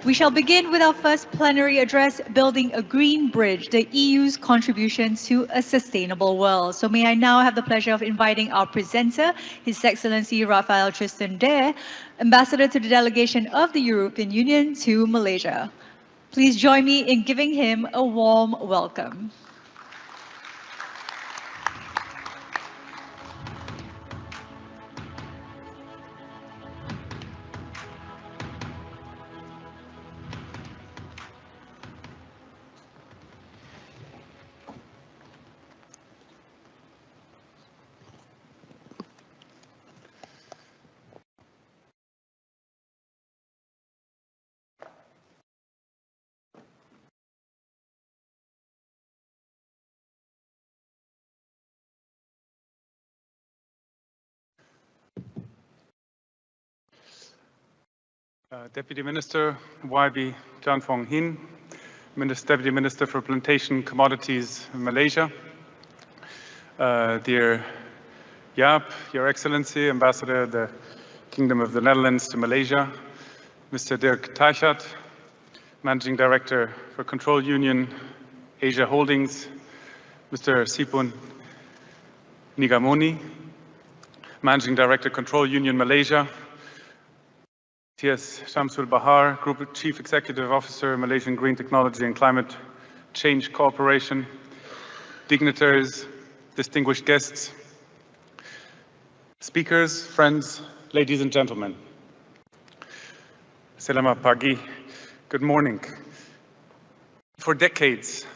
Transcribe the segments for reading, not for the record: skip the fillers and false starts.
We shall begin with our first plenary address, Building a Green Bridge, the EU's contribution to a sustainable world. So may I now have the pleasure of inviting our presenter, His Excellency Rafael Tristan Dare, Ambassador to the Delegation of the European Union to Malaysia. Please join me in giving him a warm welcome. Deputy Minister YB Chan Fong Hin, Deputy Minister for Plantation Commodities in Malaysia, dear Jaap, Your Excellency, Ambassador of the Kingdom of the Netherlands to Malaysia, Mr. Dirk Teichert, Managing Director for Control Union Asia Holdings, Mr. Sipun Nigamoni, Managing Director Control Union Malaysia, T.S. Shamsul Bahar, Group Chief Executive Officer, Malaysian Green Technology and Climate Change Corporation, dignitaries, distinguished guests, speakers, friends, ladies and gentlemen. Selamat pagi. Good morning. For decades,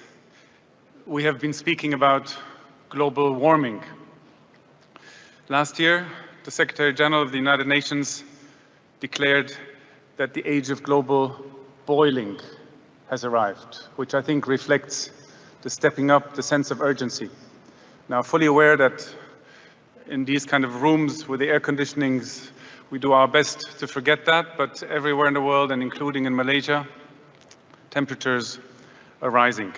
we have been speaking about global warming. Last year, the Secretary General of the United Nations declared that the age of global boiling has arrived, which I think reflects the stepping up, the sense of urgency. Now, fully aware that in these kind of rooms with the air conditionings, we do our best to forget that, but everywhere in the world, and including in Malaysia, temperatures are rising.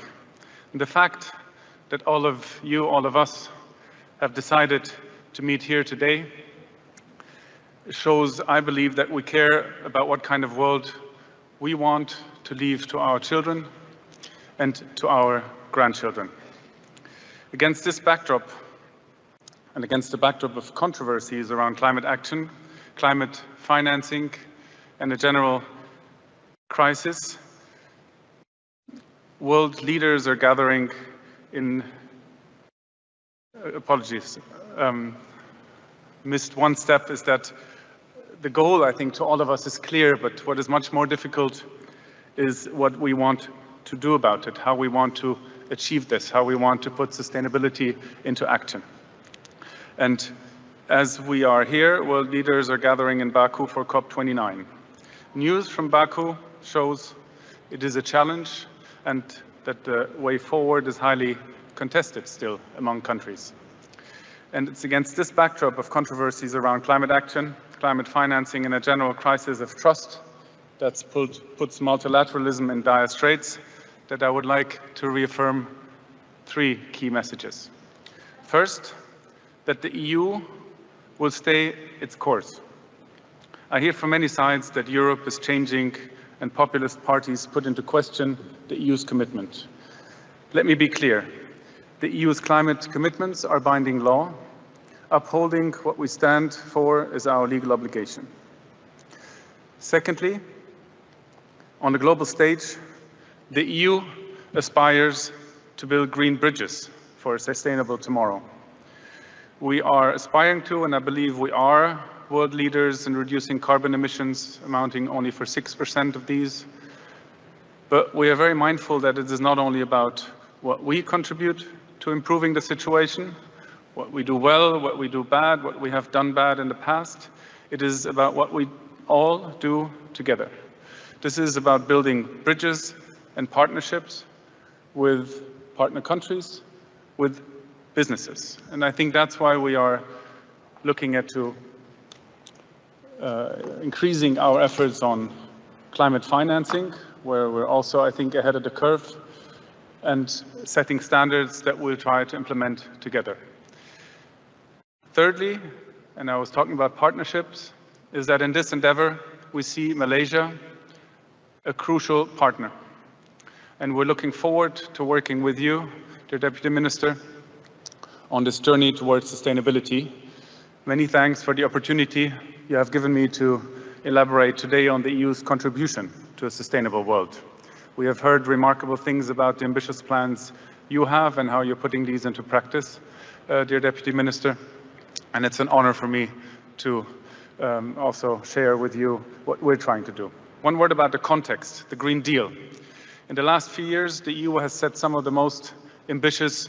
And the fact that all of you, all of us, have decided to meet here today shows, I believe, that we care about what kind of world we want to leave to our children and to our grandchildren. Against this backdrop, and against the backdrop of controversies around climate action, climate financing, and a general crisis, world leaders are gathering in, missed one step, is that the goal, I think, to all of us is clear, but what is much more difficult is what we want to do about it, how we want to achieve this, how we want to put sustainability into action. And as we are here, world leaders are gathering in Baku for COP29. News from Baku shows it is a challenge and that the way forward is highly contested still among countries. And it's against this backdrop of controversies around climate action, climate financing, and a general crisis of trust that puts multilateralism in dire straits that I would like to reaffirm three key messages. First, that the EU will stay its course. I hear from many sides that Europe is changing and populist parties put into question the EU's commitment. Let me be clear. The EU's climate commitments are binding law. Upholding what we stand for is our legal obligation. Secondly, on the global stage, the EU aspires to build green bridges for a sustainable tomorrow. We are aspiring to, and I believe we are, world leaders in reducing carbon emissions, amounting only for 6% of these. But we are very mindful that it is not only about what we contribute to improving the situation, what we do well, what we do bad, what we have done bad in the past. It is about what we all do together. This is about building bridges and partnerships with partner countries, with businesses. And I think that's why we are looking at increasing our efforts on climate financing, where we're also, I think, ahead of the curve, and setting standards that we'll try to implement together. Thirdly, and I was talking about partnerships, is that in this endeavor, we see Malaysia a crucial partner. And we're looking forward to working with you, dear Deputy Minister, on this journey towards sustainability. Many thanks for the opportunity you have given me to elaborate today on the EU's contribution to a sustainable world. We have heard remarkable things about the ambitious plans you have and how you're putting these into practice, dear Deputy Minister. And it's an honor for me to also share with you what we're trying to do. One word about the context, the Green Deal. In the last few years, the EU has set some of the most ambitious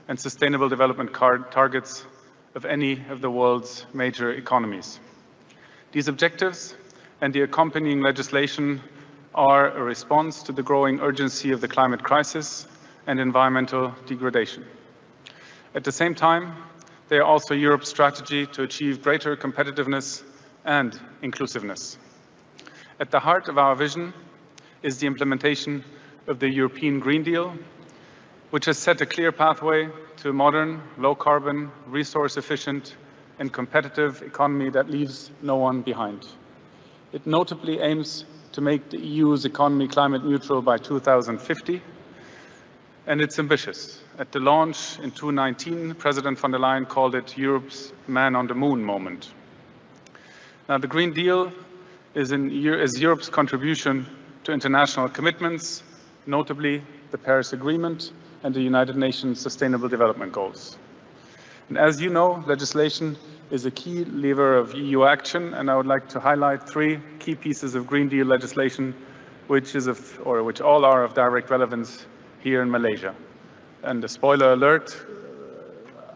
and sustainable development targets of any of the world's major economies. These objectives and the accompanying legislation are a response to the growing urgency of the climate crisis and environmental degradation. At the same time, they are also Europe's strategy to achieve greater competitiveness and inclusiveness. At the heart of our vision is the implementation of the European Green Deal, which has set a clear pathway to a modern, low-carbon, resource-efficient and competitive economy that leaves no one behind. It notably aims to make the EU's economy climate neutral by 2050, and it's ambitious. At the launch in 2019, President von der Leyen called it Europe's man on the moon moment. Now, the Green Deal is Europe's contribution to international commitments, notably the Paris Agreement and the United Nations Sustainable Development Goals. And as you know, legislation is a key lever of EU action, and I would like to highlight three key pieces of Green Deal legislation which all are of direct relevance here in Malaysia. And a spoiler alert,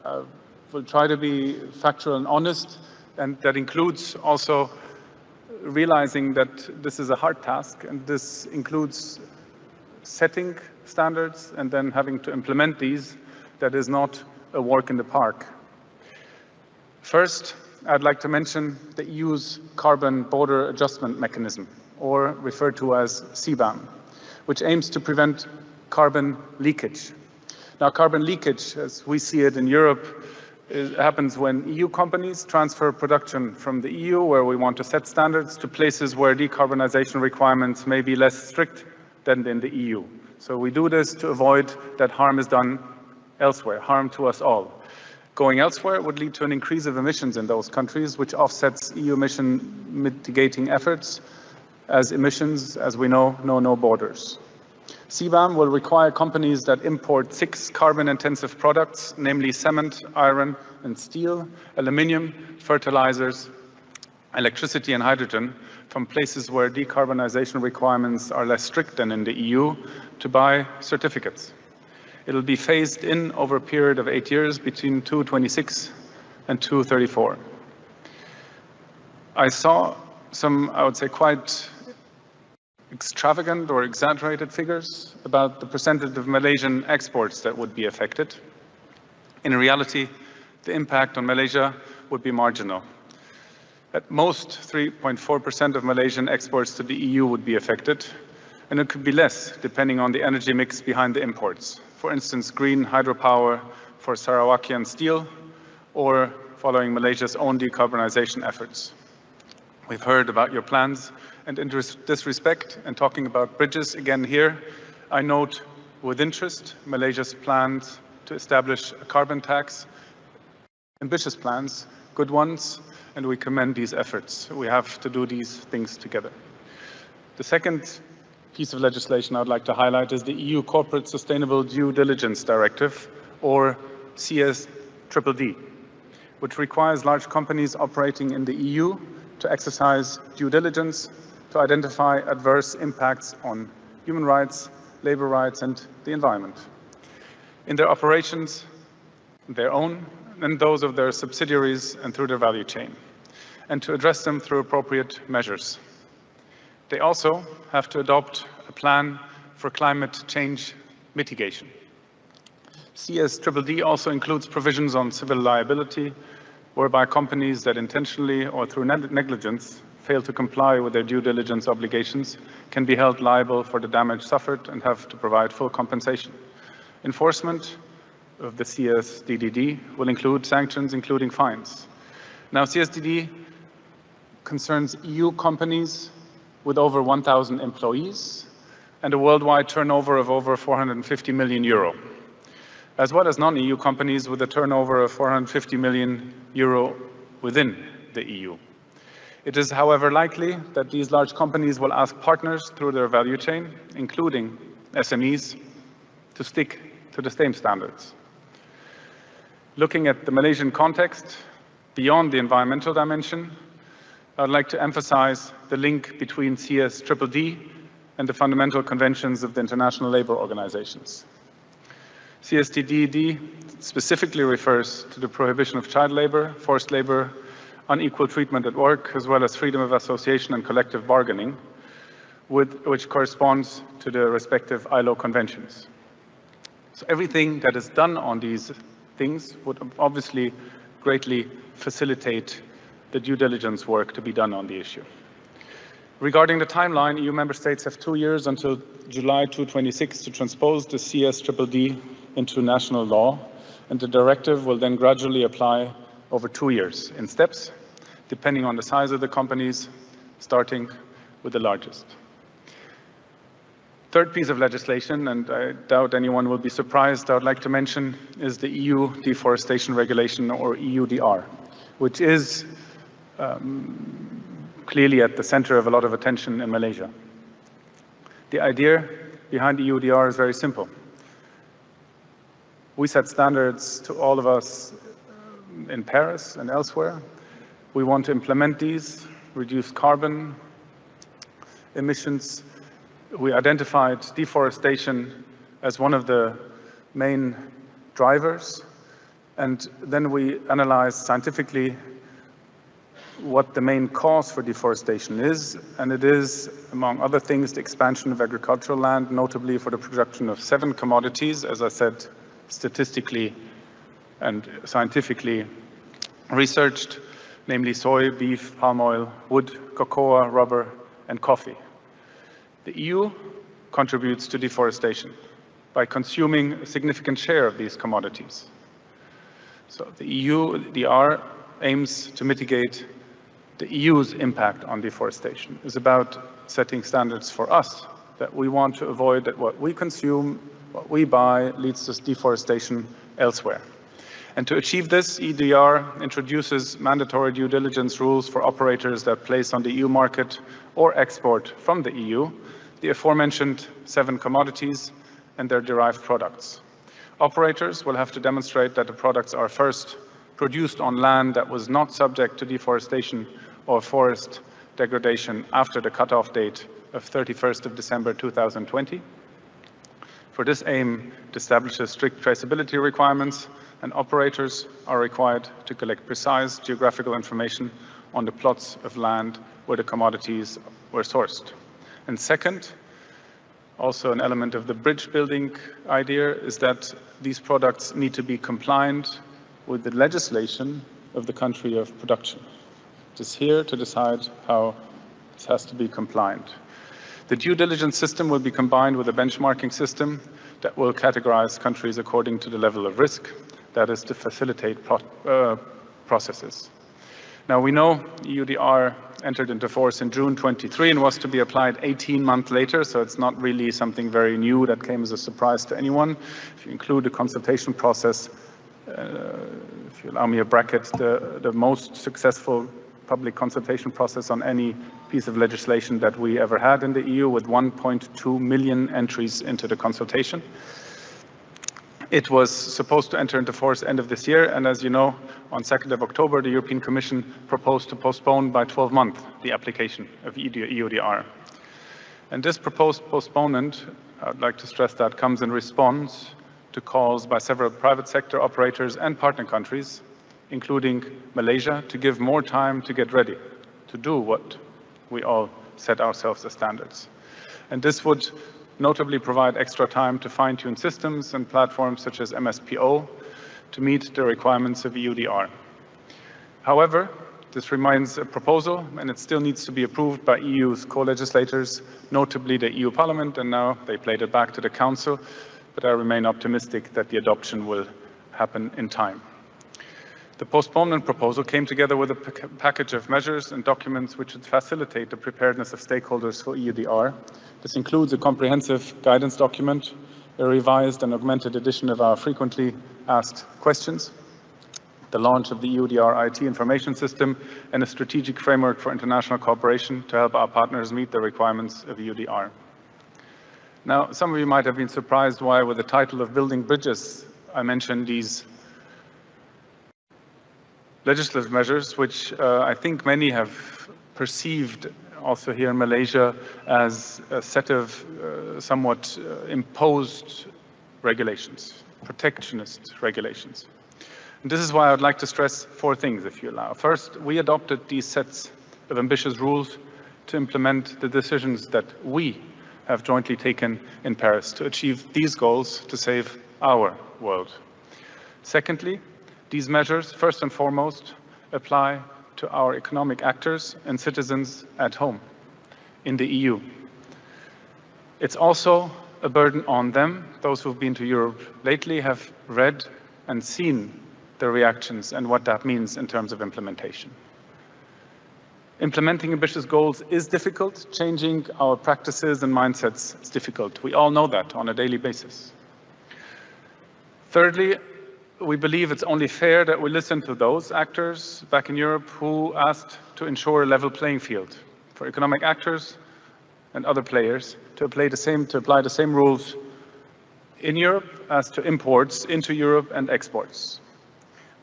I will try to be factual and honest, and that includes also realizing that this is a hard task, and this includes setting standards and then having to implement these. That is not a walk in the park. First, I'd like to mention the EU's Carbon Border Adjustment Mechanism, or referred to as CBAM, which aims to prevent carbon leakage. Now, carbon leakage, as we see it in Europe, happens when EU companies transfer production from the EU, where we want to set standards, to places where decarbonization requirements may be less strict than in the EU. So we do this to avoid that harm is done elsewhere, harm to us all. Going elsewhere would lead to an increase of emissions in those countries, which offsets EU emission mitigating efforts, as emissions, as we know no borders. CBAM will require companies that import 6 carbon-intensive products, namely cement, iron and steel, aluminium, fertilizers, electricity and hydrogen, from places where decarbonization requirements are less strict than in the EU, to buy certificates. It will be phased in over a period of 8 years between 2026 and 2034. I saw some, I would say, quite extravagant or exaggerated figures about the percentage of Malaysian exports that would be affected. In reality, the impact on Malaysia would be marginal. At most, 3.4% of Malaysian exports to the EU would be affected, and it could be less depending on the energy mix behind the imports. For instance, green hydropower for Sarawakian steel, or following Malaysia's own decarbonization efforts. We've heard about your plans, and in this respect, and talking about bridges again here, I note with interest Malaysia's plans to establish a carbon tax. Ambitious plans, good ones, and we commend these efforts. We have to do these things together. The second piece of legislation I'd like to highlight is the EU Corporate Sustainable Due Diligence Directive, or CSDDD, which requires large companies operating in the EU to exercise due diligence to identify adverse impacts on human rights, labor rights, and the environment in their operations, their own, and those of their subsidiaries and through their value chain, and to address them through appropriate measures. They also have to adopt a plan for climate change mitigation. CSDDD also includes provisions on civil liability, whereby companies that intentionally or through negligence fail to comply with their due diligence obligations can be held liable for the damage suffered and have to provide full compensation. Enforcement of the CSDDD will include sanctions, including fines. Now, CSDD concerns EU companies with over 1,000 employees and a worldwide turnover of over 450 million euro, as well as non-EU companies with a turnover of 450 million euro within the EU. It is, however, likely that these large companies will ask partners through their value chain, including SMEs, to stick to the same standards. Looking at the Malaysian context, beyond the environmental dimension, I'd like to emphasize the link between CSDDD and the fundamental conventions of the International Labour Organizations. CSDDD specifically refers to the prohibition of child labor, forced labor, unequal treatment at work, as well as freedom of association and collective bargaining, which corresponds to the respective ILO conventions. So everything that is done on these things would obviously greatly facilitate the due diligence work to be done on the issue. Regarding the timeline, EU member states have 2 years until July 2026 to transpose the CSDDD into national law, and the directive will then gradually apply over 2 years in steps, depending on the size of the companies, starting with the largest. Third piece of legislation, and I doubt anyone will be surprised, I would like to mention is the EU Deforestation Regulation, or EUDR, which is clearly at the center of a lot of attention in Malaysia. The idea behind EUDR is very simple. We set standards to all of us in Paris and elsewhere. We want to implement these, reduce carbon emissions. We identified deforestation as one of the main drivers, and then we analyzed scientifically what the main cause for deforestation is, and it is, among other things, the expansion of agricultural land, notably for the production of 7 commodities, as I said, statistically and scientifically researched, namely soy, beef, palm oil, wood, cocoa, rubber, and coffee. The EU contributes to deforestation by consuming a significant share of these commodities. So the EUDR aims to mitigate the EU's impact on deforestation. It's about setting standards for us that we want to avoid that what we consume, what we buy, leads to deforestation elsewhere. And to achieve this, EUDR introduces mandatory due diligence rules for operators that place on the EU market or export from the EU the aforementioned 7 commodities and their derived products. Operators will have to demonstrate that the products are first produced on land that was not subject to deforestation or forest degradation after the cutoff date of 31st of December 2020. For this aim, it establishes strict traceability requirements, and operators are required to collect precise geographical information on the plots of land where the commodities were sourced. And second, also an element of the bridge building idea, is that these products need to be compliant with the legislation of the country of production. It is here to decide how this has to be compliant. The due diligence system will be combined with a benchmarking system that will categorize countries according to the level of risk, that is to facilitate processes. Now we know EUDR entered into force in June 23 and was to be applied 18 months later, so it's not really something very new that came as a surprise to anyone. If you include the consultation process, if you allow me a bracket, the most successful public consultation process on any piece of legislation that we ever had in the EU, with 1.2 million entries into the consultation. It was supposed to enter into force end of this year, and as you know, on 2nd of October, the European Commission proposed to postpone by 12 months the application of EUDR. And this proposed postponement, I'd like to stress that, comes in response to calls by several private sector operators and partner countries, including Malaysia, to give more time to get ready, to do what we all set ourselves as standards. And this would notably provide extra time to fine-tune systems and platforms such as MSPO to meet the requirements of EUDR. However, this remains a proposal, and it still needs to be approved by EU's co-legislators, notably the EU Parliament, and now they played it back to the Council, but I remain optimistic that the adoption will happen in time. The postponement proposal came together with a package of measures and documents which would facilitate the preparedness of stakeholders for EUDR. This includes a comprehensive guidance document, a revised and augmented edition of our frequently asked questions, the launch of the EUDR IT information system, and a strategic framework for international cooperation to help our partners meet the requirements of EUDR. Now, some of you might have been surprised why, with the title of Building Bridges, I mentioned these legislative measures, which I think many have perceived also here in Malaysia as a set of somewhat imposed regulations, protectionist regulations. And this is why I would like to stress 4 things, if you allow. First, we adopted these sets of ambitious rules to implement the decisions that we have jointly taken in Paris to achieve these goals to save our world. Secondly, these measures, first and foremost, apply to our economic actors and citizens at home in the EU. It's also a burden on them. Those who've been to Europe lately have read and seen the reactions and what that means in terms of implementation. Implementing ambitious goals is difficult. Changing our practices and mindsets is difficult. We all know that on a daily basis. Thirdly, we believe it's only fair that we listen to those actors back in Europe who asked to ensure a level playing field for economic actors and other players to apply the same rules in Europe as to imports into Europe and exports,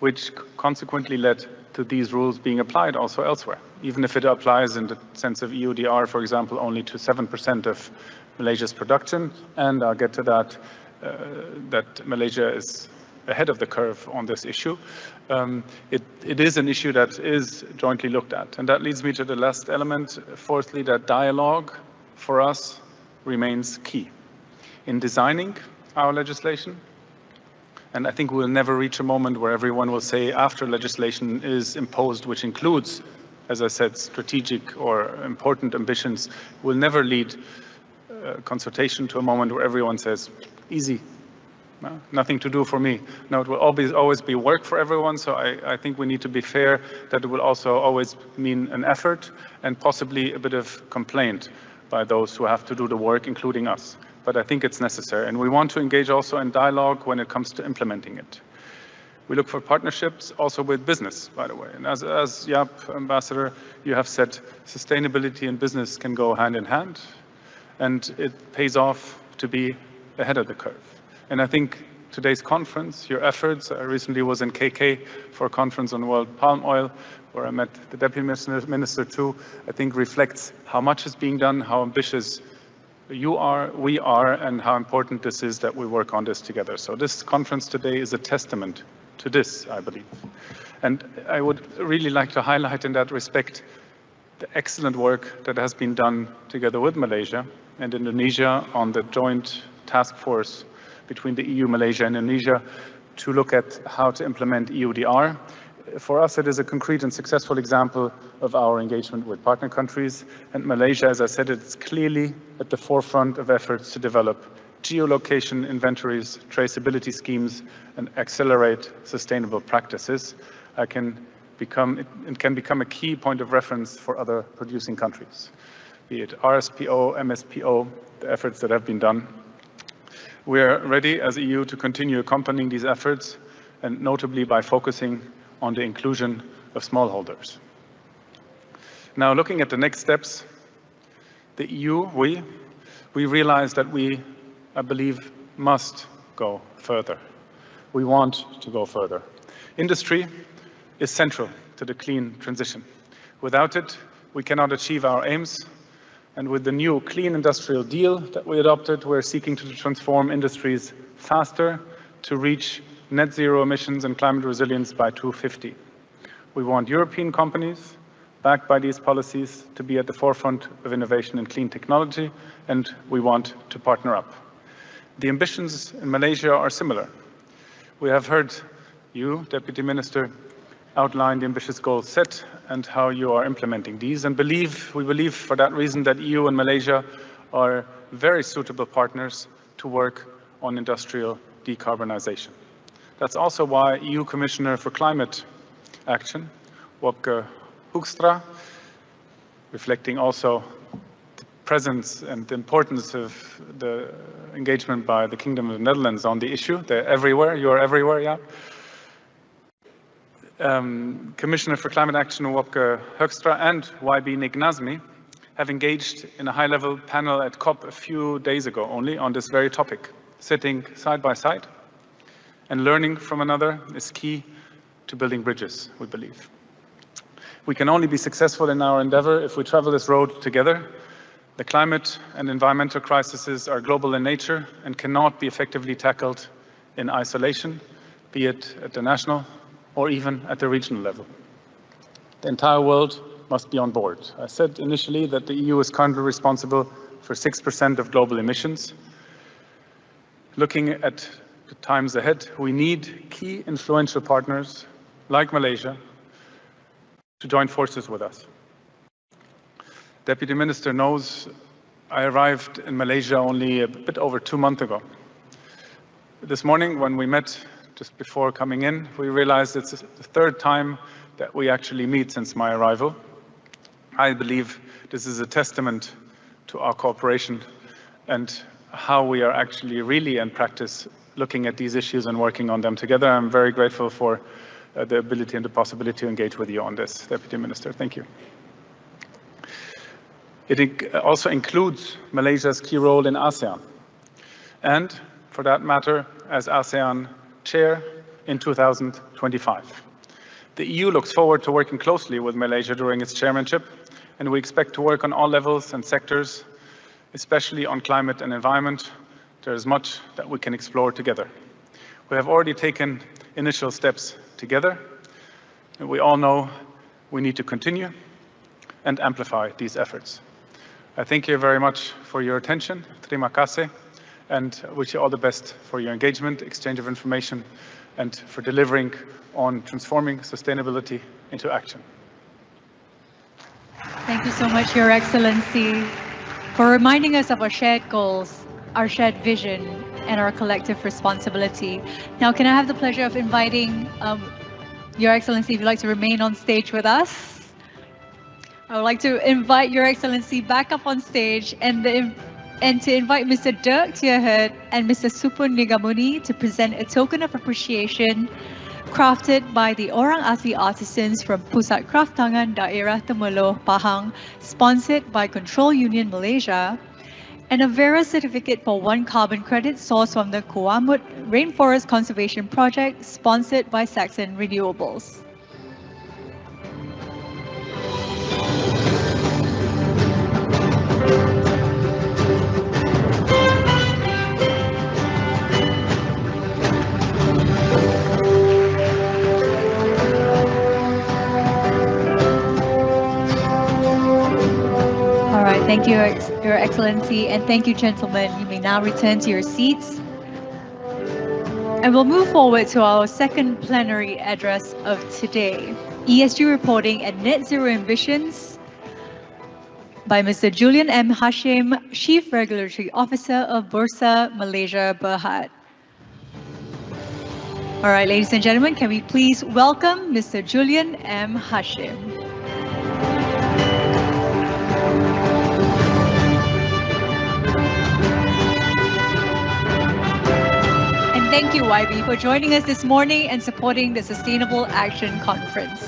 which consequently led to these rules being applied also elsewhere, even if it applies in the sense of EUDR, for example, only to 7% of Malaysia's production. And I'll get to that, that Malaysia is ahead of the curve on this issue. It is an issue that is jointly looked at. And that leads me to the last element. Fourthly, that dialogue for us remains key in designing our legislation. And I think we'll never reach a moment where everyone will say after legislation is imposed, which includes, as I said, strategic or important ambitions, will never lead consultation to a moment where everyone says, easy, nothing to do for me. No, it will always be work for everyone, so I think we need to be fair that it will also always mean an effort and possibly a bit of complaint by those who have to do the work, including us. But I think it's necessary, and we want to engage also in dialogue when it comes to implementing it. We look for partnerships also with business, by the way. And as Jaap, Ambassador, you have said, sustainability and business can go hand in hand, and it pays off to be ahead of the curve. And I think today's conference, your efforts, I recently was in KK for a conference on world palm oil, where I met the Deputy Minister too, I think reflects how much is being done, how ambitious you are, we are, and how important this is that we work on this together. So this conference today is a testament to this, I believe. And I would really like to highlight in that respect the excellent work that has been done together with Malaysia and Indonesia on the joint task force between the EU, Malaysia, and Indonesia to look at how to implement EUDR. For us, it is a concrete and successful example of our engagement with partner countries. And Malaysia, as I said, it's clearly at the forefront of efforts to develop geolocation inventories, traceability schemes, and accelerate sustainable practices. It can become a key point of reference for other producing countries, be it RSPO, MSPO, the efforts that have been done. We are ready as EU to continue accompanying these efforts, and notably by focusing on the inclusion of smallholders. Now, looking at the next steps, the EU, we realize that we, I believe, must go further. We want to go further. Industry is central to the clean transition. Without it, we cannot achieve our aims. And with the new Clean Industrial Deal that we adopted, we're seeking to transform industries faster to reach net zero emissions and climate resilience by 2050. We want European companies, backed by these policies, to be at the forefront of innovation in clean technology, and we want to partner up. The ambitions in Malaysia are similar. We have heard you, Deputy Minister, outline the ambitious goals set and how you are implementing these, and we believe for that reason that EU and Malaysia are very suitable partners to work on industrial decarbonization. That's also why EU Commissioner for Climate, action, Wopke Hoekstra, reflecting also the presence and the importance of the engagement by the Kingdom of the Netherlands on the issue. They're everywhere, you're everywhere, yeah. Commissioner for Climate Action Wopke Hoekstra and YB Nick Nazmi have engaged in a high-level panel at COP a few days ago only on this very topic. Sitting side by side and learning from another is key to building bridges, we believe. We can only be successful in our endeavor if we travel this road together. The climate and environmental crises are global in nature and cannot be effectively tackled in isolation, be it at the national or even at the regional level. The entire world must be on board. I said initially that the EU is currently responsible for 6% of global emissions. Looking at the times ahead, we need key influential partners like Malaysia to join forces with us. Deputy Minister knows I arrived in Malaysia only a bit over 2 months ago. This morning when we met just before coming in, we realized it's the third time that we actually meet since my arrival. I believe this is a testament to our cooperation and how we are actually really in practice looking at these issues and working on them together. I'm very grateful for the ability and the possibility to engage with you on this, Deputy Minister. Thank you. It also includes Malaysia's key role in ASEAN and, for that matter, as ASEAN chair in 2025. The EU looks forward to working closely with Malaysia during its chairmanship, and we expect to work on all levels and sectors, especially on climate and environment. There is much that we can explore together. We have already taken initial steps together, and we all know we need to continue and amplify these efforts. I thank you very much for your attention. Terima kasih, and wish you all the best for your engagement, exchange of information, and for delivering on transforming sustainability into action. Thank you so much, Your Excellency, for reminding us of our shared goals, our shared vision, and our collective responsibility. Now, can I have the pleasure of inviting Your Excellency, if you'd like to remain on stage with us? I would like to invite Your Excellency back up on stage and to invite Mr. Dirk Tierhut and Mr. Supun Nigamuni to present a token of appreciation crafted by the Orang Asli artisans from Pusat Kraft Tangan Daerah Temerloh, Pahang, sponsored by Control Union Malaysia, and a Vera certificate for 1 carbon credit sourced from the Kuamut Rainforest Conservation Project, sponsored by Saxon Renewables. Thank you, Your Excellency, and thank you, gentlemen. You may now return to your seats. And we'll move forward to our second plenary address of today, ESG reporting and net zero ambitions by Mr. Julian M. Hashim, Chief Regulatory Officer of Bursa Malaysia Berhad. All right, ladies and gentlemen, can we please welcome Mr. Julian M. Hashim. Thank you, YB, for joining us this morning and supporting the Sustainable Action Conference.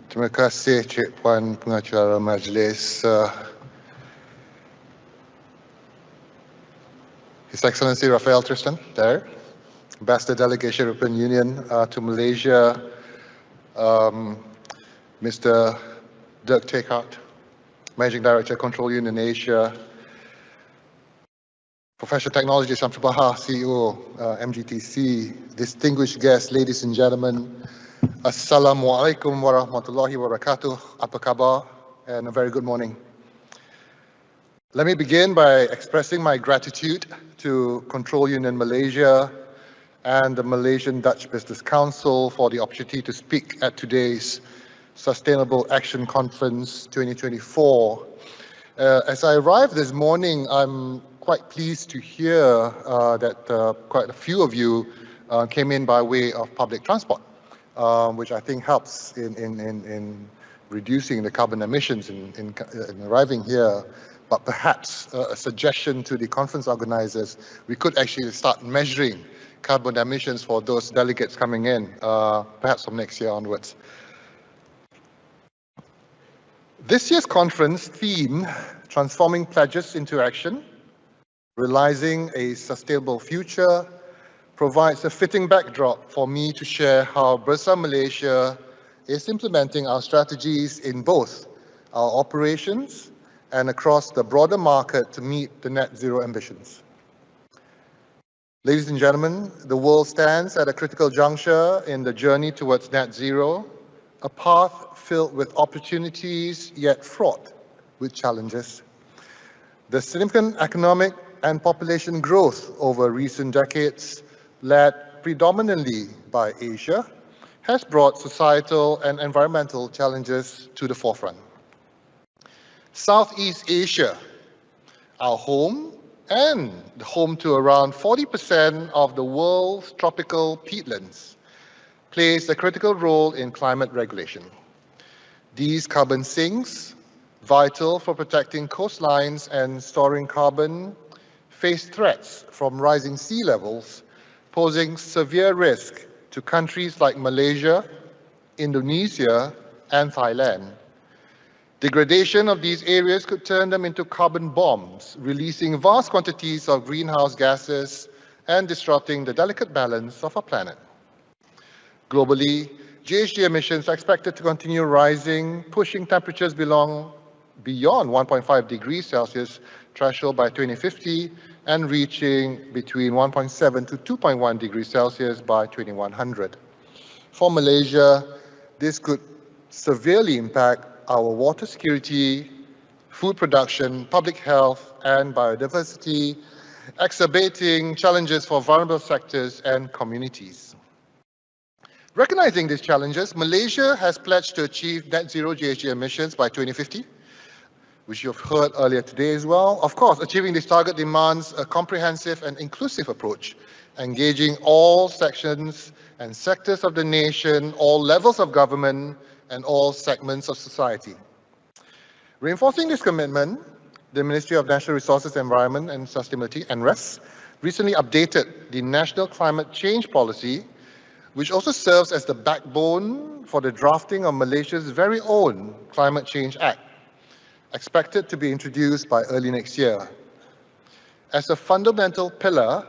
Terima kasih, Cik Puan Pengacara Majlis. His Excellency Raphael Tristan, there. Ambassador Delegation European Union to Malaysia, Mr. Dirk Tierhut, Managing Director, Control Union Asia, Professor Technology Samsul Bahar, CEO, MGTC, distinguished guests, ladies and gentlemen, Assalamualaikum warahmatullahi wabarakatuh, apa khabar, and a very good morning. Let me begin by expressing my gratitude to Control Union Malaysia and the Malaysian Dutch Business Council for the opportunity to speak at today's Sustainable Action Conference 2024. As I arrived this morning, I'm quite pleased to hear that quite a few of you came in by way of public transport, which I think helps in reducing the carbon emissions in arriving here. But perhaps a suggestion to the conference organizers, we could actually start measuring carbon emissions for those delegates coming in, perhaps from next year onwards. This year's conference theme, Transforming Pledges into Action, Realizing a Sustainable Future, provides a fitting backdrop for me to share how Bursa Malaysia is implementing our strategies in both our operations and across the broader market to meet the net zero ambitions. Ladies and gentlemen, the world stands at a critical juncture in the journey towards net zero, a path filled with opportunities yet fraught with challenges. The significant economic and population growth over recent decades, led predominantly by Asia, has brought societal and environmental challenges to the forefront. Southeast Asia, our home and the home to around 40% of the world's tropical peatlands, plays a critical role in climate regulation. These carbon sinks, vital for protecting coastlines and storing carbon, face threats from rising sea levels, posing severe risk to countries like Malaysia, Indonesia, and Thailand. Degradation of these areas could turn them into carbon bombs, releasing vast quantities of greenhouse gases and disrupting the delicate balance of our planet. Globally, GHG emissions are expected to continue rising, pushing temperatures beyond 1.5 degrees Celsius threshold by 2050 and reaching between 1.7 to 2.1 degrees Celsius by 2100. For Malaysia, this could severely impact our water security, food production, public health, and biodiversity, exacerbating challenges for vulnerable sectors and communities. Recognizing these challenges, Malaysia has pledged to achieve net zero GHG emissions by 2050, which you've heard earlier today as well. Of course, achieving this target demands a comprehensive and inclusive approach, engaging all sections and sectors of the nation, all levels of government, and all segments of society. Reinforcing this commitment, the Ministry of Natural Resources, Environment and Sustainability, NRES, recently updated the National Climate Change Policy, which also serves as the backbone for the drafting of Malaysia's very own Climate Change Act, expected to be introduced by early next year. As a fundamental pillar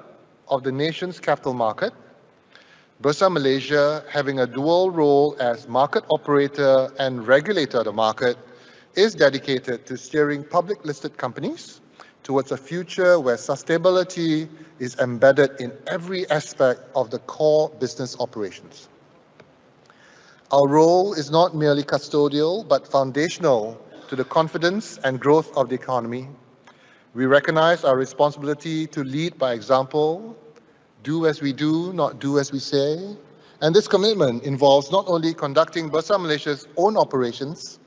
of the nation's capital market, Bursa Malaysia, having a dual role as market operator and regulator of the market, is dedicated to steering public listed companies towards a future where sustainability is embedded in every aspect of the core business operations. Our role is not merely custodial, but foundational to the confidence and growth of the economy. We recognize our responsibility to lead by example, do as we do, not do as we say. And this commitment involves not only conducting Bursa Malaysia's own operations,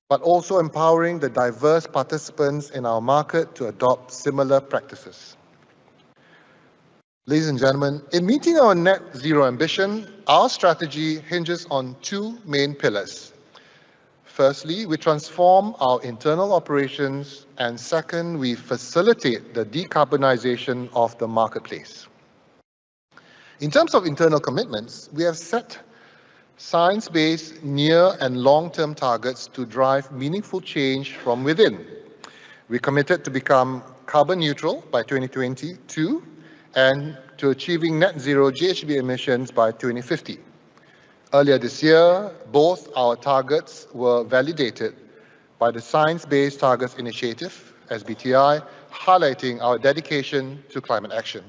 but also empowering the diverse participants in our market to adopt similar practices. Ladies and gentlemen, in meeting our net zero ambition, our strategy hinges on two main pillars. Firstly, we transform our internal operations, and second, we facilitate the decarbonization of the marketplace. In terms of internal commitments, we have set science-based near and long-term targets to drive meaningful change from within. We committed to become carbon neutral by 2022 and to achieving net zero GHG emissions by 2050. Earlier this year, both our targets were validated by the Science Based Targets Initiative, SBTi, highlighting our dedication to climate action.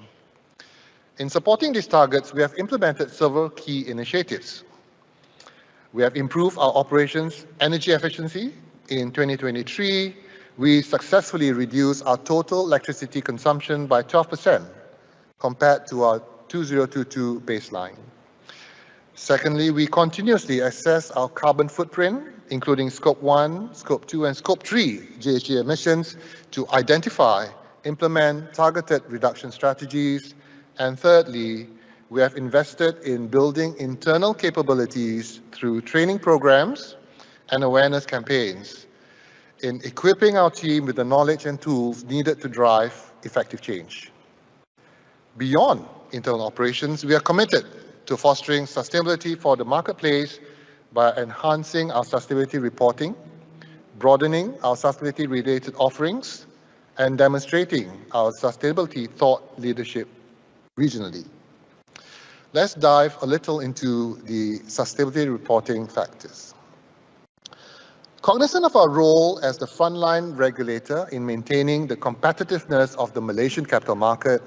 In supporting these targets, we have implemented several key initiatives. We have improved our operations energy efficiency. In 2023, we successfully reduced our total electricity consumption by 12% compared to our 2022 baseline. Secondly, we continuously assess our carbon footprint, including Scope 1, Scope 2, and Scope 3 GHG emissions to identify, implement targeted reduction strategies. And thirdly, we have invested in building internal capabilities through training programs and awareness campaigns, in equipping our team with the knowledge and tools needed to drive effective change. Beyond internal operations, we are committed to fostering sustainability for the marketplace by enhancing our sustainability reporting, broadening our sustainability-related offerings, and demonstrating our sustainability thought leadership regionally. Let's dive a little into the sustainability reporting factors. Cognizant of our role as the frontline regulator in maintaining the competitiveness of the Malaysian capital market,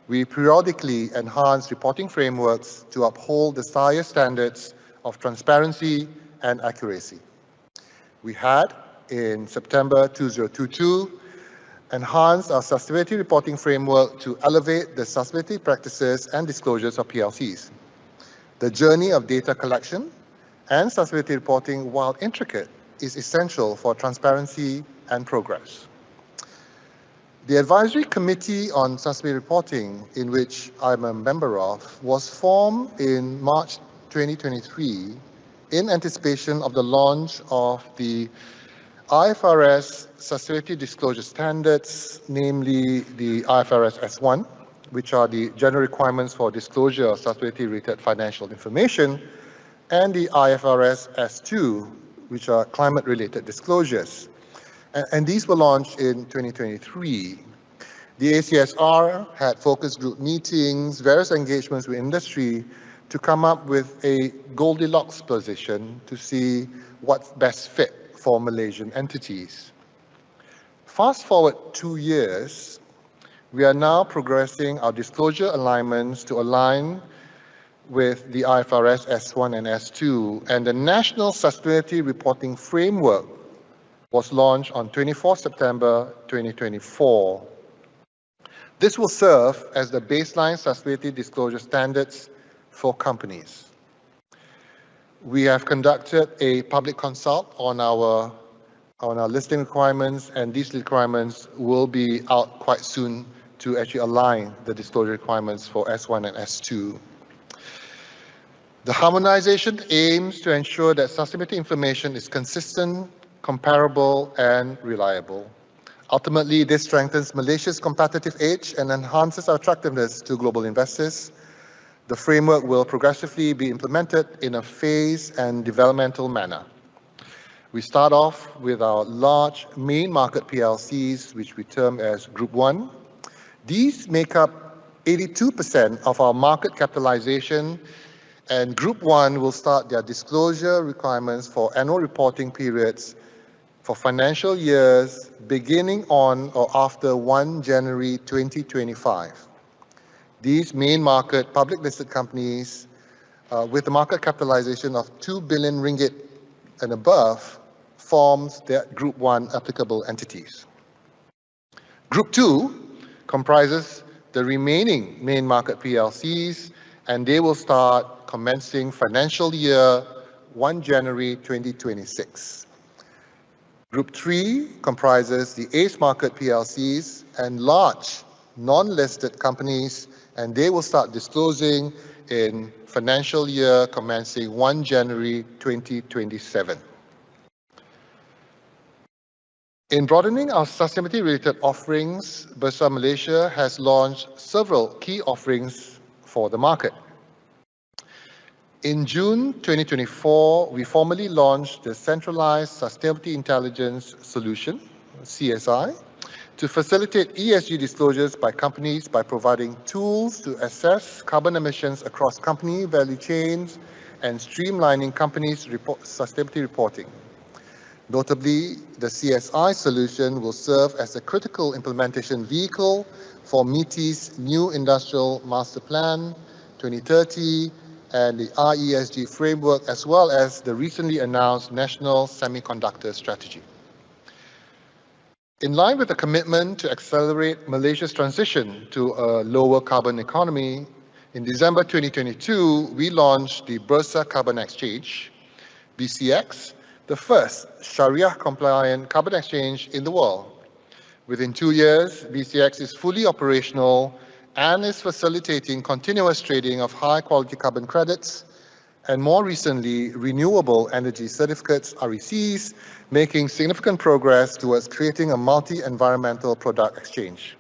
we periodically enhance reporting frameworks to uphold the highest standards of transparency and accuracy. We had, in September 2022, enhanced our sustainability reporting framework to elevate the sustainability practices and disclosures of PLCs. The journey of data collection and sustainability reporting, while intricate, is essential for transparency and progress. The Advisory Committee on Sustainability Reporting, in which I'm a member of, was formed in March 2023 in anticipation of the launch of the IFRS Sustainability Disclosure Standards, namely the IFRS S1, which are the general requirements for disclosure of sustainability-related financial information, and the IFRS S2, which are climate-related disclosures. And these were launched in 2023. The ACSR had focus group meetings, various engagements with industry to come up with a Goldilocks position to see what's best fit for Malaysian entities. Fast forward 2 years, we are now progressing our disclosure alignments to align with the IFRS S1 and S2, and the National Sustainability Reporting Framework was launched on 24 September 2024. This will serve as the baseline sustainability disclosure standards for companies. We have conducted a public consult on our listing requirements, and these requirements will be out quite soon to actually align the disclosure requirements for S1 and S2. The harmonization aims to ensure that sustainability information is consistent, comparable, and reliable. Ultimately, this strengthens Malaysia's competitive edge and enhances our attractiveness to global investors. The framework will progressively be implemented in a phased and developmental manner. We start off with our large main market PLCs, which we term as Group 1. These make up 82% of our market capitalization, and Group 1 will start their disclosure requirements for annual reporting periods for financial years beginning on or after 1 January 2025. These main market public listed companies with a market capitalization of 2 billion ringgit and above forms their Group 1 applicable entities. Group 2 comprises the remaining main market PLCs, and they will start commencing financial year 1 January 2026. Group 3 comprises the ACE market PLCs and large non-listed companies, and they will start disclosing in financial year commencing 1 January 2027. In broadening our sustainability-related offerings, Bursa Malaysia has launched several key offerings for the market. In June 2024, we formally launched the Centralized Sustainability Intelligence Solution, CSI, to facilitate ESG disclosures by companies by providing tools to assess carbon emissions across company value chains and streamlining companies' sustainability reporting. Notably, the CSI solution will serve as a critical implementation vehicle for MITI's new Industrial Master Plan 2030 and the RESG framework, as well as the recently announced National Semiconductor Strategy. In line with the commitment to accelerate Malaysia's transition to a lower carbon economy, In December 2022, we launched the Bursa Carbon Exchange, BCX, the first Sharia-compliant carbon exchange in the world. Within 2 years, BCX is fully operational and is facilitating continuous trading of high-quality carbon credits and, more recently, renewable energy certificates, RECs, making significant progress towards creating a multi-environmental product exchange.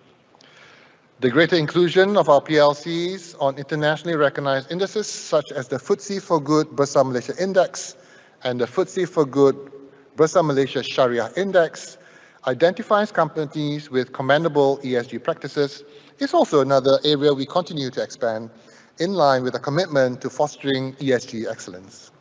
The greater inclusion of our PLCs on internationally recognized indices such as the FTSE4Good Bursa Malaysia Index and the FTSE4Good Bursa Malaysia Sharia Index identifies companies with commendable ESG practices is also another area we continue to expand in line with a commitment to fostering ESG excellence.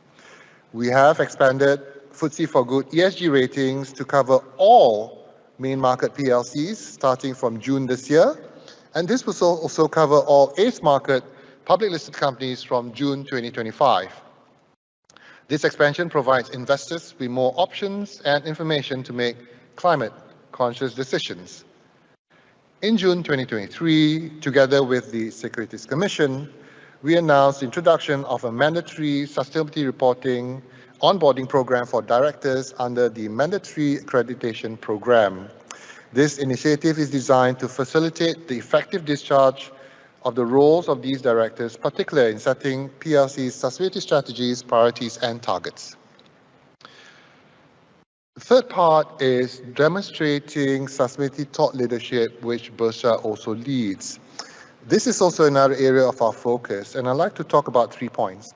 We have expanded FTSE4Good ESG ratings to cover all main market PLCs starting from June this year, and this will also cover all ACE market public listed companies from June 2025. This expansion provides investors with more options and information to make climate-conscious decisions. In June 2023, together with the Securities Commission, we announced the introduction of a mandatory sustainability reporting onboarding program for directors under the Mandatory Accreditation Program. This initiative is designed to facilitate the effective discharge of the roles of these directors, particularly in setting PLC's sustainability strategies, priorities, and targets. The third part is demonstrating sustainability thought leadership, which Bursa also leads. This is also another area of our focus, and I'd like to talk about 3 points.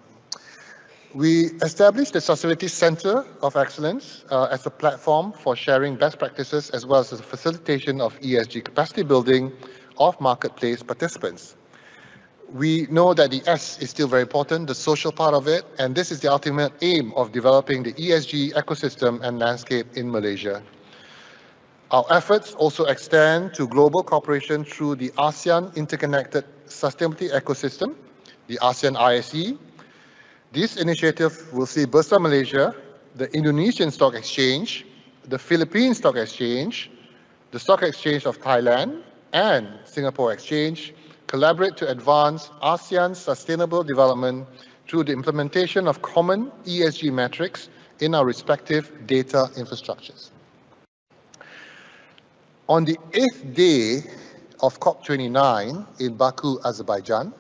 We established the Sustainability Center of Excellence as a platform for sharing best practices as well as the facilitation of ESG capacity building of marketplace participants. We know that the S is still very important, the social part of it, and this is the ultimate aim of developing the ESG ecosystem and landscape in Malaysia. Our efforts also extend to global cooperation through the ASEAN Interconnected Sustainability Ecosystem, the ASEAN ISE. This initiative will see Bursa Malaysia, the Indonesian Stock Exchange, the Philippine Stock Exchange, the Stock Exchange of Thailand, and Singapore Exchange collaborate to advance ASEAN's sustainable development through the implementation of common ESG metrics in our respective data infrastructures. On the 8th day of COP29 in Baku, Azerbaijan,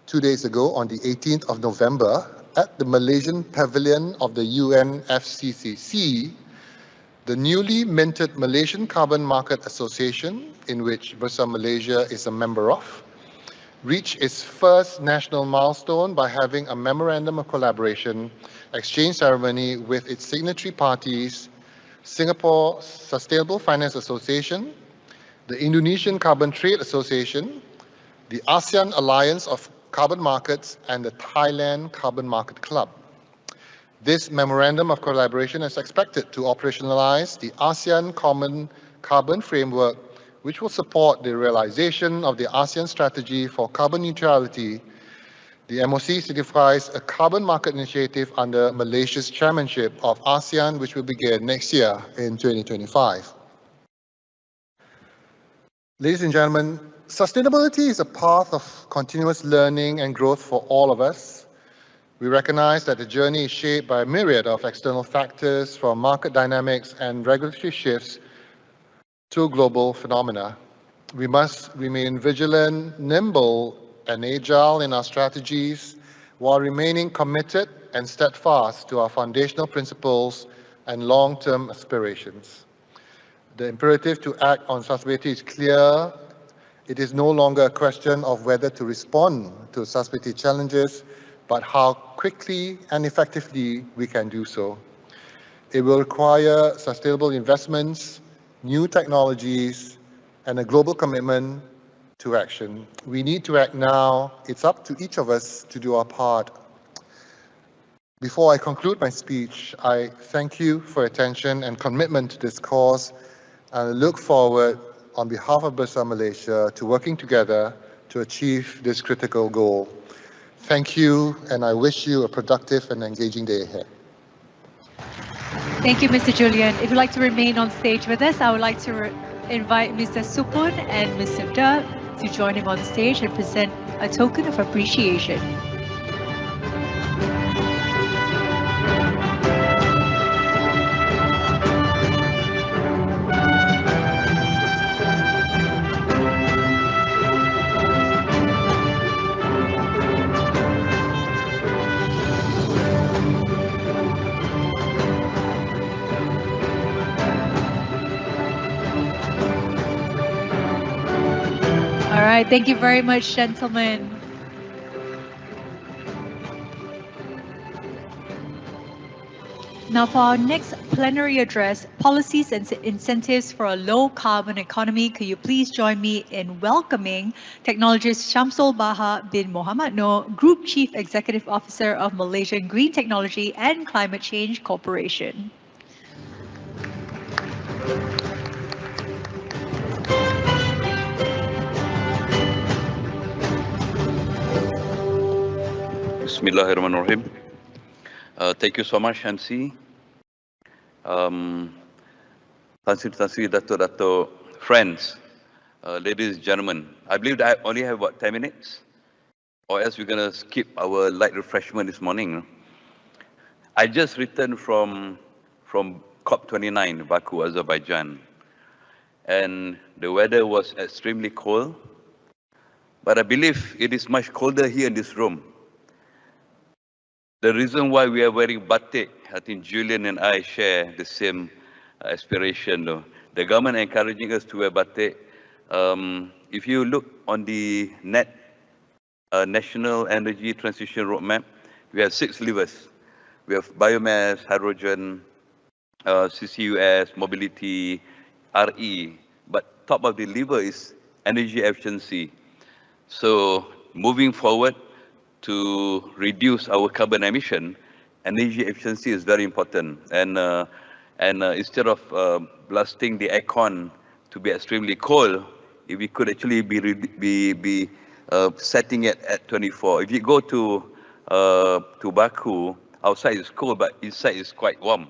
2 days ago on the 18th of November, at the Malaysian Pavilion of the UNFCCC, the newly minted Malaysian Carbon Market Association, in which Bursa Malaysia is a member of, reached its first national milestone by having a memorandum of collaboration exchange ceremony with its signatory parties, Singapore Sustainable Finance Association, the Indonesian Carbon Trade Association, the ASEAN Alliance of Carbon Markets, and the Thailand Carbon Market Club. This memorandum of collaboration is expected to operationalize the ASEAN Common Carbon Framework, which will support the realization of the ASEAN Strategy for Carbon Neutrality. The MOC signifies a carbon market initiative under Malaysia's chairmanship of ASEAN, which will begin next year in 2025. Ladies and gentlemen, sustainability is a path of continuous learning and growth for all of us. We recognize that the journey is shaped by a myriad of external factors, from market dynamics and regulatory shifts to global phenomena. We must remain vigilant, nimble, and agile in our strategies while remaining committed and steadfast to our foundational principles and long-term aspirations. The imperative to act on sustainability is clear. It is no longer a question of whether to respond to sustainability challenges, but how quickly and effectively we can do so. It will require sustainable investments, new technologies, and a global commitment to action. We need to act now. It's up to each of us to do our part. Before I conclude my speech, I thank you for your attention and commitment to this cause, and I look forward, on behalf of Bursa Malaysia, to working together to achieve this critical goal. Thank you, and I wish you a productive and engaging day ahead. Thank you, Mr. Julian. If you'd like to remain on stage with us, I would like to invite Mr. Supun and Mr. Dub to join him on stage and present a token of appreciation. All right, thank you very much, gentlemen. Now for our next plenary address, Policies and Incentives for a Low Carbon Economy, could you please join me in welcoming technologist Shamsul Baha bin Mohammad Noor, Group Chief Executive Officer of Malaysian Green Technology and Climate Change Corporation. Bismillahirrahmanirrahim. Thank you so much, Hansi. Tan Sri Dato, friends, ladies and gentlemen, I believe that I only have about 10 minutes, or else we're going to skip our light refreshment this morning. I just returned from COP29, Baku, Azerbaijan, and the weather was extremely cold, but I believe it is much colder here in this room. The reason why we are wearing batik, I think Julian and I share the same aspiration. Though. The government encouraging us to wear batik. If you look on the National Energy Transition Roadmap, we have 6 levers. We have biomass, hydrogen, CCUS, mobility, RE. But top of the lever is energy efficiency. So moving forward, to reduce our carbon emission, energy efficiency is very important. And instead of blasting the aircon to be extremely cold, if we could actually be setting it at 24. If you go to Baku, outside is cold, but inside is quite warm.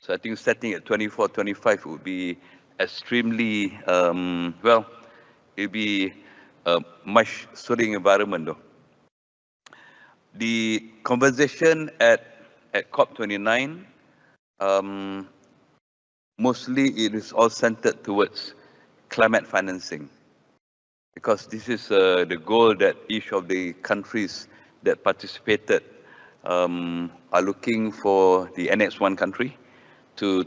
So I think setting at 24, 25 would be extremely, well, it would be a much soothing environment though. The conversation at COP29, mostly it is all centered towards climate financing, because this is the goal that each of the countries that participated are looking for the Annex 1 country to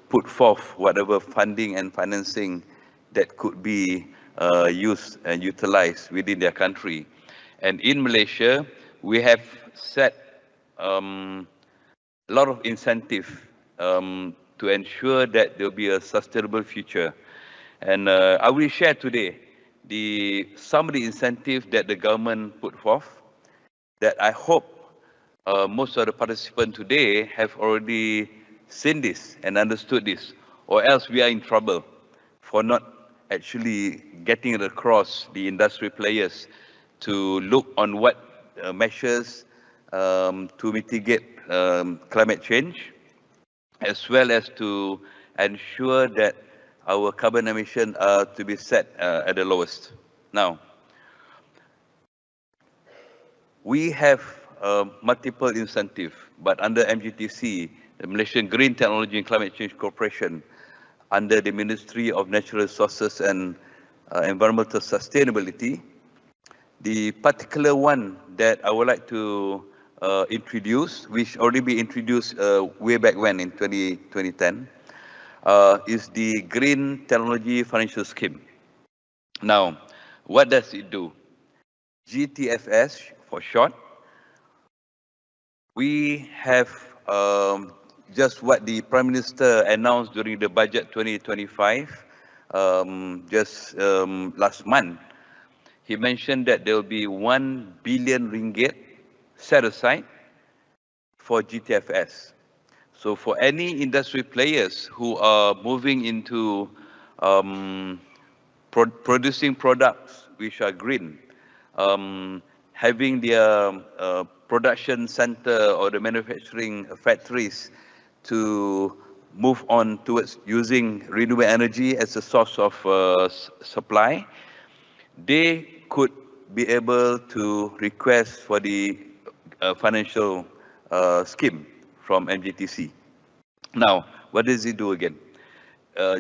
put forth whatever funding and financing that could be used and utilized within their country. And in Malaysia, we have set a lot of incentive to ensure that there will be a sustainable future. And I will share today some of the incentives that the government put forth that I hope most of the participants today have already seen this and understood this, or else we are in trouble for not actually getting it across the industry players to look on what measures to mitigate climate change, as well as to ensure that our carbon emissions are to be set at the lowest. Now, we have multiple incentives, but under MGTC, the Malaysian Green Technology and Climate Change Corporation, under the Ministry of Natural Resources and Environmental Sustainability, the particular one that I would like to introduce, which already been introduced way back when in 2010, is the Green Technology Financial Scheme. Now, what does it do? GTFS for short. We have just what the Prime Minister announced during the budget 2025, just last month. He mentioned that there will be 1 billion ringgit set aside for GTFS. So for any industry players who are moving into producing products which are green, having their production center or the manufacturing factories to move on towards using renewable energy as a source of supply, they could be able to request for the financial scheme from MGTC. Now, what does it do again?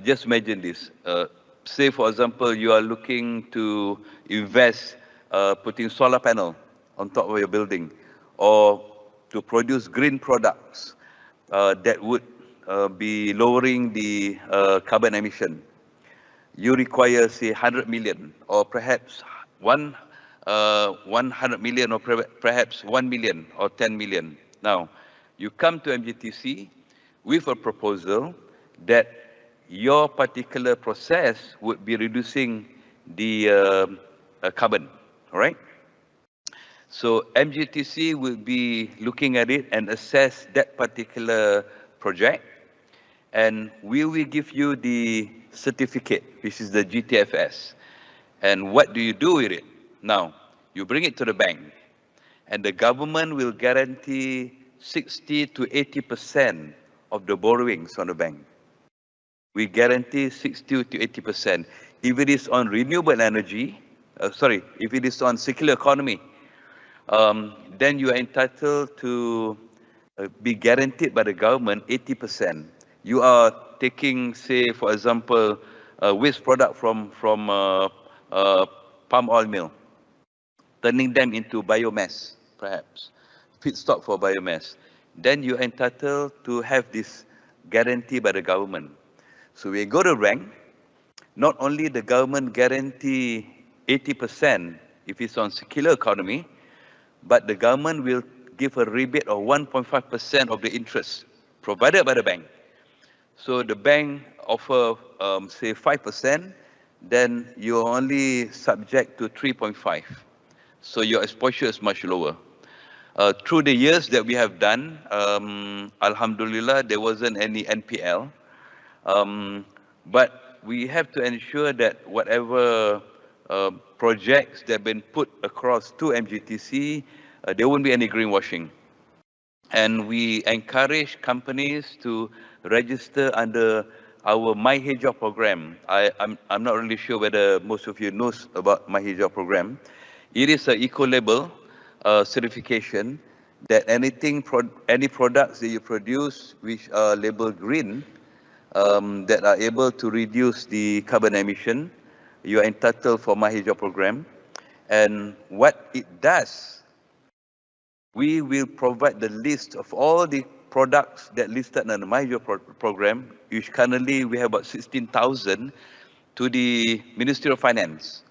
Just imagine this. Say, for example, you are looking to invest putting solar panel on top of your building, or to produce green products that would be lowering the carbon emission. You require, say, 100 million, or perhaps 100 million, or perhaps 1 million or 10 million. Now, you come to MGTC with a proposal that your particular process would be reducing the carbon, all right? So MGTC will be looking at it and assess that particular project, and we will give you the certificate, which is the GTFS. And what do you do with it? Now, you bring it to the bank, and the government will guarantee 60 to 80% of the borrowings on the bank. We guarantee 60 to 80%. If it is on renewable energy, if it is on circular economy, then you are entitled to be guaranteed by the government 80%. You are taking, say, for example, a waste product from palm oil mill, turning them into biomass, perhaps, feedstock for biomass. Then you are entitled to have this guarantee by the government. So we go to rank, not only the government guarantee 80% if it's on circular economy, but the government will give a rebate of 1.5% of the interest provided by the bank. So the bank offer, say, 5%, then you're only subject to 3.5. So your exposure is much lower. Through the years that we have done, Alhamdulillah, there wasn't any NPL. But we have to ensure that whatever projects that have been put across to MGTC, there won't be any greenwashing. And we encourage companies to register under our My Hijau program. I'm not really sure whether most of you knows about My Hijau program. It is an eco-label certification that any products that you produce which are labeled green, that are able to reduce the carbon emission, you are entitled for My Hijau program. And what it does, we will provide the list of all the products that listed on the My Hijau program, which currently we have about 16,000, to the Ministry of Finance.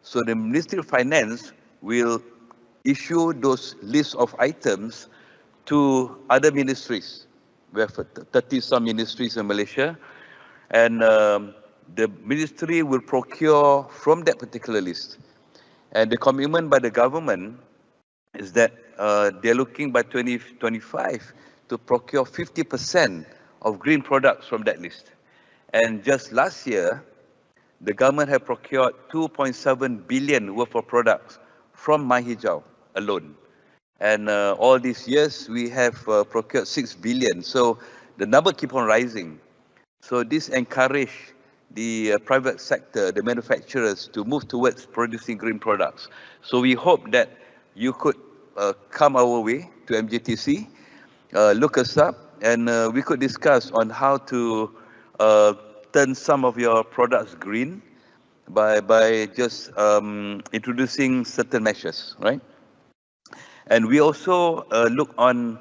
So the Ministry of Finance will issue those lists of items to other ministries. We have 30-some ministries in Malaysia, and the ministry will procure from that particular list. And the commitment by the government is that they're looking by 2025 to procure 50% of green products from that list. And just last year, the government had procured 2.7 billion worth of products from My Hijau alone. And all these years, we have procured 6 billion. So the number keep on rising. So this encourage the private sector, the manufacturers, to move towards producing green products. So we hope that you could come our way to MGTC, look us up, and we could discuss on how to turn some of your products green by just introducing certain measures, right? And we also look on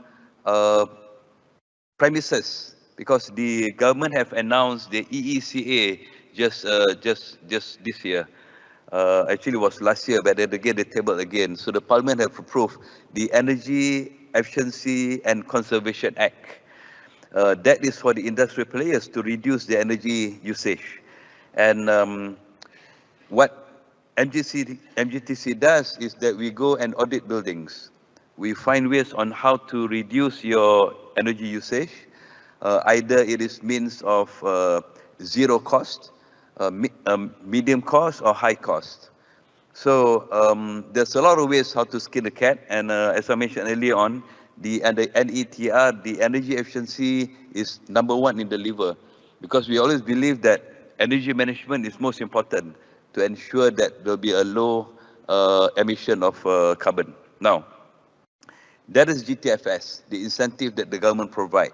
premises, because the government have announced the EECA just this year. Actually, it was last year, but then again they tabled again. So the Parliament have approved the Energy Efficiency and Conservation Act. That is for the industrial players to reduce their energy usage. And what MGTC does is that we go and audit buildings. We find ways on how to reduce your energy usage. Either it is means of zero cost, medium cost, or high cost. So there's a lot of ways how to skin a cat. And as I mentioned earlier on, the NETR, the energy efficiency, is #1 in the liver, because we always believe that energy management is most important to ensure that there'll be a low emission of carbon. Now, that is GTFS, the incentive that the government provide.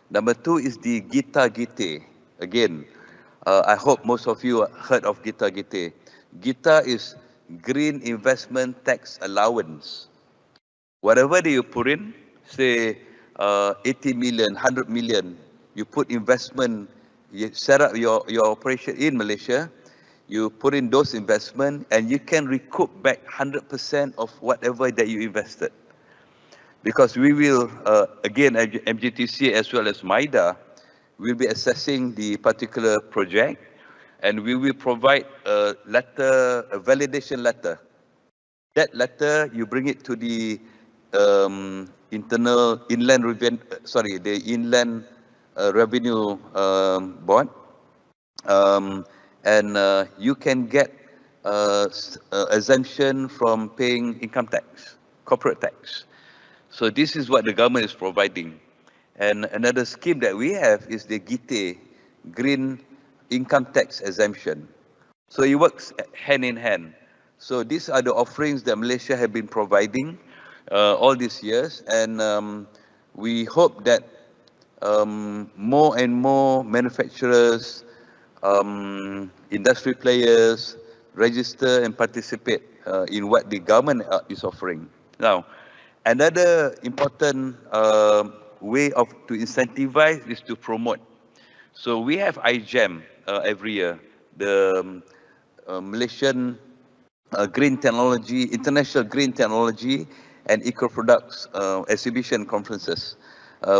Number two is the Gita Gite. Again, I hope most of you heard of Gita Gite. Gita is Green Investment Tax Allowance. Whatever that you put in, say 80 million, 100 million, you put investment, you set up your operation in Malaysia, you put in those investment and you can recoup back 100% of whatever that you invested. Because we will, again, MGTC as well as MIDA, will be assessing the particular project and we will provide a letter, a validation letter. That letter, you bring it to the inland revenue board, and you can get exemption from paying income tax, corporate tax. So this is what the government is providing. And another scheme that we have is the GITE, Green Income Tax Exemption. So it works hand in hand. So these are the offerings that Malaysia have been providing all these years, and we hope that more and more manufacturers, industry players register and participate in what the government is offering. Now, another important way to incentivize is to promote. So we have iGEM every year, the Malaysian Green Technology, International Green Technology and Eco Products exhibition conferences.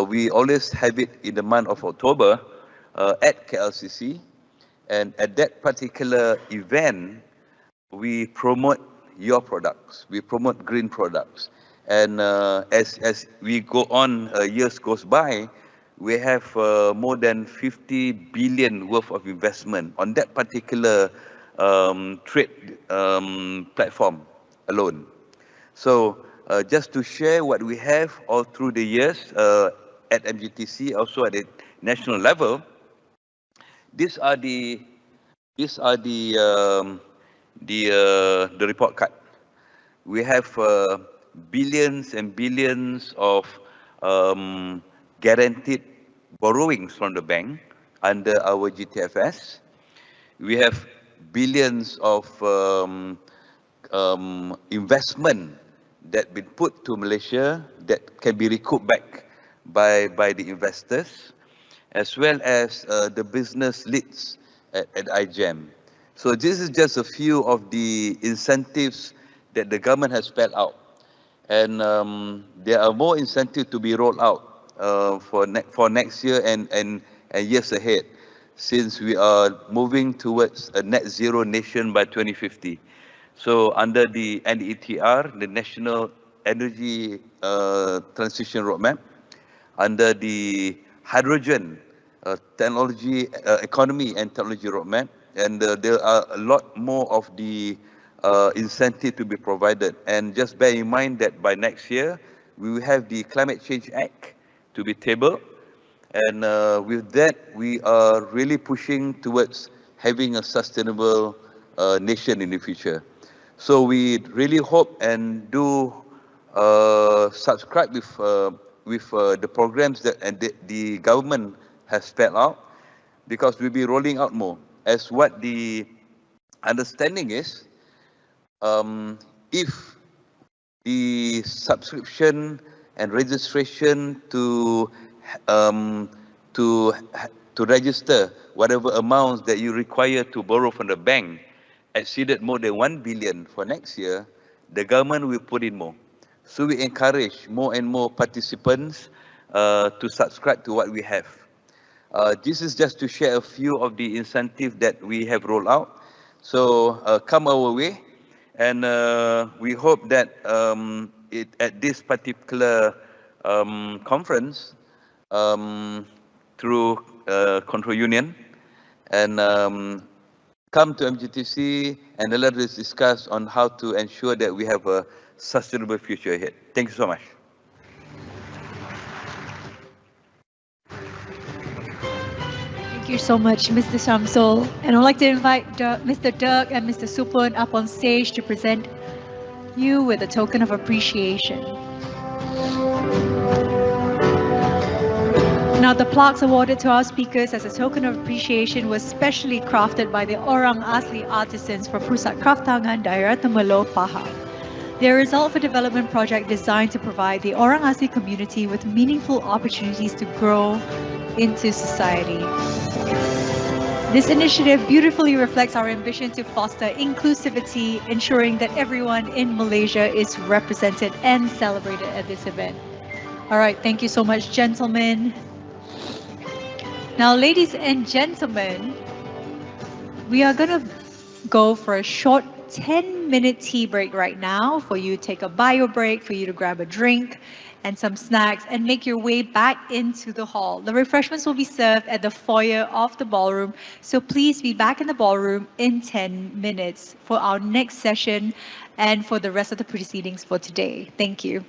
We always have it in the month of October at KLCC, and at that particular event, we promote your products, we promote green products. And as we go on, years goes by, we have more than 50 billion worth of investment on that particular trade platform alone. So just to share what we have all through the years at MGTC, also at the national level, these are the report card. We have billions and billions of guaranteed borrowings from the bank under our GTFS. We have billions of investment that been put to Malaysia that can be recouped back by the investors, as well as the business leads at iGEM. So this is just a few of the incentives that the government has spelled out. And there are more incentives to be rolled out for next year and years ahead, since we are moving towards a net zero nation by 2050. So under the NETR, the National Energy Transition Roadmap, under the Hydrogen Technology Economy and Technology Roadmap, and there are a lot more of the incentive to be provided. And just bear in mind that by next year, we will have the Climate Change Act to be tabled. And with that, we are really pushing towards having a sustainable nation in the future. So we really hope and do subscribe with the programs that the government has spelled out, because we'll be rolling out more. As what the understanding is, if the subscription and registration to register whatever amounts that you require to borrow from the bank exceeded more than 1 billion for next year, the government will put in more. So we encourage more and more participants to subscribe to what we have. This is just to share a few of the incentives that we have rolled out. So come our way, and we hope that at this particular conference, through Control Union, and come to MGTC and let us discuss on how to ensure that we have a sustainable future ahead. Thank you so much. Thank you so much, Mr. Shamsul. And I'd like to invite Mr. Dirk and Mr. Supun up on stage to present you with a token of appreciation. Now, the plaques awarded to our speakers as a token of appreciation was specially crafted by the Orang Asli artisans for Pusat Kraftangan Daerah Temerloh, Pahang. They're a result of a development project designed to provide the Orang Asli community with meaningful opportunities to grow into society. This initiative beautifully reflects our ambition to foster inclusivity, ensuring that everyone in Malaysia is represented and celebrated at this event. All right, thank you so much, gentlemen. Now, ladies and gentlemen, we are going to go for a short 10-minute tea break right now for you to take a bio break, for you to grab a drink and some snacks and make your way back into the hall. The refreshments will be served at the foyer of the ballroom, so please be back in the ballroom in 10 minutes for our next session and for the rest of the proceedings for today. Thank you.